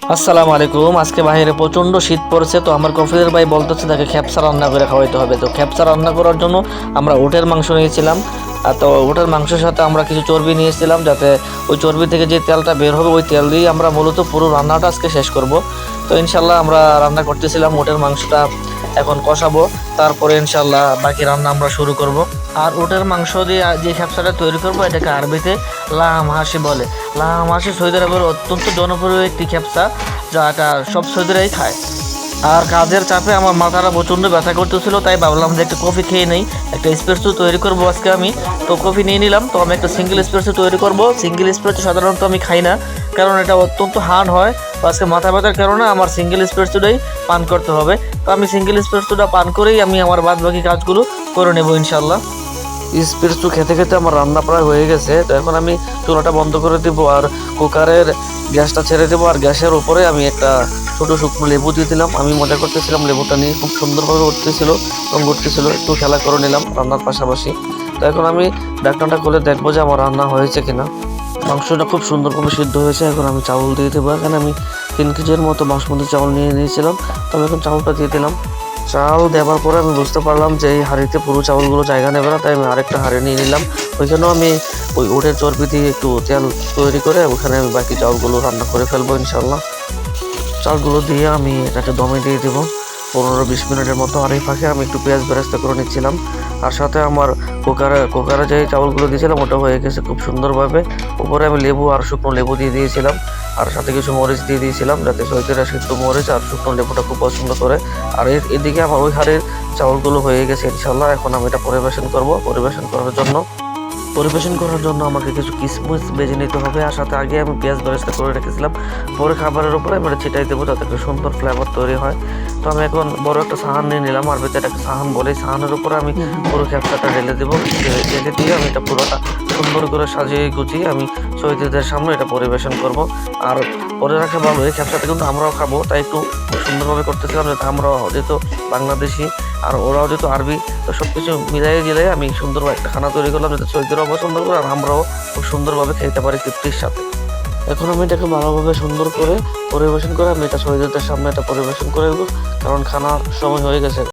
আসসালামু আলাইকুম। আজকে বাইরে প্রচণ্ড শীত পড়েছে, তো আমার কফিলের ভাই বলতেছে তাকে খেপসা রান্না করে খাওয়াইতে হবে। তো খেপসা রান্না করার জন্য আমরা উটের মাংস নিয়েছিলাম। তো উটের মাংসের সাথে আমরা কিছু চর্বি নিয়েছিলাম, যাতে ওই চর্বি থেকে যে তেলটা বের হবে ওই তেল দিয়ে আমরা মূলত পুরো রান্নাটা আজকে শেষ করব। তো ইনশাল্লাহ আমরা রান্না করতেছিলাম, উটের মাংসটা এখন কষাবো, তারপরে ইনশাল্লাহ বাকি রান্না আমরা শুরু করব। আর উটের মাংস দিয়ে যে খেপসাটা তৈরি করবো এটাকে আরবিতে লাহাম হাসি বলে। লাহাম হাসি সৌদি আরবের অত্যন্ত জনপ্রিয় একটি খেপসা, যা এটা সব সৌদিরাই খায়। আর কাজের চাপে আমার মাথাটা প্রচণ্ড ব্যথা করতেছিল, তাই ভাবলাম যে একটা কফি খেয়ে নেই, একটা এসপ্রেসো তৈরি করবো আজকে আমি। তো কফি নিয়ে নিলাম। তো আমি একটা সিঙ্গেল এসপ্রেসো তৈরি করব। সিঙ্গেল এসপ্রেসো সাধারণত আমি খাই না, কারণ এটা অত্যন্ত হার্ড হয়। তো আজকে মাথা ব্যথার কারণে আমার সিঙ্গেল এসপ্রেসোটাই পান করতে হবে। তো আমি সিঙ্গেল এসপ্রেসোটা পান করেই আমি আমার বাদ বাকি কাজগুলো করে নেব ইনশাল্লাহ। এসপ্রেসো খেতে খেতে আমার রান্না প্রায় হয়ে গেছে। তো এখন আমি চুলাটা বন্ধ করে দেবো আর কুকারের গ্যাসটা ছেড়ে দেবো। আর গ্যাসের উপরে আমি একটা ছোটো শুকনো লেবু দিয়ে দিলাম। আমি মজা করতেছিলাম, লেবুটা নিয়ে খুব সুন্দরভাবে উঠতেছিল এবং ঘুরতেছিল, একটু খেলা করে নিলাম রান্নার পাশাপাশি। তো এখন আমি ঢাকনাটা খুলে দেখবো যে আমার রান্না হয়েছে কিনা। মাংসটা খুব সুন্দরভাবে সিদ্ধ হয়েছে। এখন আমি চাউল দিয়ে দেবো। এখানে আমি 3 কেজির মতো বাসমতি চাউল নিয়ে নিয়েছিলাম। তো আমি এখন চাউলটা দিয়ে দিলাম। চাল দেওয়ার পরে আমি বুঝতে পারলাম যে এই হাঁড়িতে পুরো চাউলগুলো জায়গা নেবে না, তাই আমি আরেকটা হাঁড়ি নিয়ে নিলাম। ওইখানেও আমি ওই উটের চর্বি দিয়ে একটু তেল তৈরি করে ওখানে আমি বাকি চাউলগুলো রান্না করে ফেলবো ইনশাল্লাহ। চালগুলো দিয়ে আমি এটাকে দমে দিয়ে দেবো 15-20 মিনিটের মতো। আর এই ফাঁকে আমি একটু পেঁয়াজ বেরেস্তা করে নিচ্ছিলাম। আর সাথে আমার কুকারে যে চাউলগুলো দিয়েছিলাম ওটা হয়ে গেছে খুব সুন্দরভাবে। উপরে আমি লেবু আর শুকনো লেবু দিয়ে দিয়েছিলাম, আর সাথে কিছু মরিচ দিয়ে দিয়েছিলাম, যাতে সৈতেরা সিদ্ধ মরিচ আর শুকনো লেবুটা খুব পছন্দ করে। আর এদিকে আমার ওই হাড়ের চাউলগুলো হয়ে গেছে ইনশাল্লাহ। এখন আমি এটা পরিবেশন করব। পরিবেশন করার জন্য আমাকে কিছু কিশমিশ বেজে নিতে হবে। আর সাথে আগে আমি পেঁয়াজ বেরেস্তা করে রেখেছিলাম, পরে খাবারের উপরে আমি এটা ছিটাই দেবো, যাতে একটা সুন্দর ফ্লেভার তৈরি হয়। তো আমি এখন বড় একটা সাহান নিয়ে নিলাম, আর এটাকে সাহান বলে। সাহানের উপরে আমি পুরো খেপসাটা ঢেলে দেবো। ঢেলে দিয়ে আমি এটা পুরোটা সুন্দর করে সাজিয়ে গুছিয়ে আমি শহীদদের সামনে এটা পরিবেশন করব। আর পরে রাখা ভালো, এই খেপসাটা কিন্তু আমরাও খাবো, তাই একটু সুন্দরভাবে করতেছিলাম, যাতে আমরাও যেহেতু বাংলাদেশি আর ওরাও যেহেতু আরবি, তো সব কিছু মিলাই গেলে আমি সুন্দর একটা খানা তৈরি করলাম, যাতে শহীদরাও পছন্দ করে আর আমরাও খুব সুন্দরভাবে খেতে পারি তৃপ্তির সাথে। এখন আমি এটাকে ভালোভাবে সুন্দর করে পরিবেশন করে আমি এটা শহীদদের সামনে এটা পরিবেশন করে দেবো, কারণ খানার সময় হয়ে গেছে।